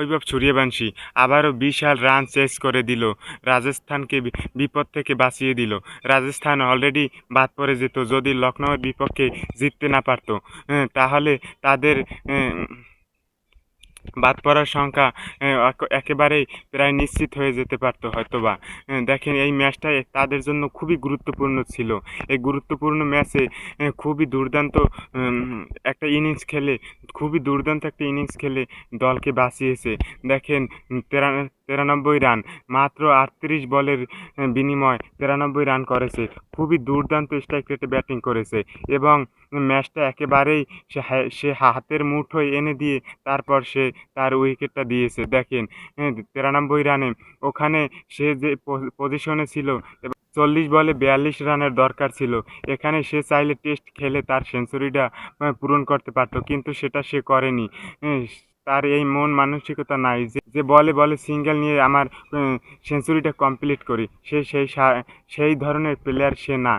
বৈভব সূর্যবংশী আবারও বিশাল run chase করে দিল, রাজস্থানকে বিপদ থেকে বাঁচিয়ে দিল। রাজস্থান অলরেডি বাদ পড়ে যেত যদি লখনউয়ের বিপক্ষে জিততে না পারত। তাহলে তাদের বাদ পড়ার সংখ্যা একেবারেই প্রায় নিশ্চিত হয়ে যেতে পারতো হয়তোবা। দেখেন এই ম্যাচটা তাদের জন্য খুবই গুরুত্বপূর্ণ ছিল। এই গুরুত্বপূর্ণ ম্যাচে খুবই দুর্দান্ত একটা ইনিংস খেলে খুবই দুর্দান্ত একটা ইনিংস খেলে দলকে বাঁচিয়েছে। দেখেন 93 রান, মাত্র 38 বলের বিনিময়ে 93 রান করেছে। খুবই দুর্দান্ত স্ট্রাইক রেটে ব্যাটিং করেছে এবং ম্যাচটা একেবারেই সে হাতের মুঠোয় এনে দিয়ে তারপর সে তার উইকেটটা দিয়েছে। দেখেন 93 রানে ওখানে সে যে পজিশনে ছিল এবং 40 বলে 42 রানের দরকার ছিল। এখানে সে চাইলে টেস্ট খেলে তার সেঞ্চুরিটা পূরণ করতে পারত, কিন্তু সেটা সে করেনি। তার এই মন মানসিকতা নাই যে বলে বলে সিঙ্গেল নিয়ে আমার সেঞ্চুরিটা কমপ্লিট করি। সেই ধরনের প্লেয়ার সে না।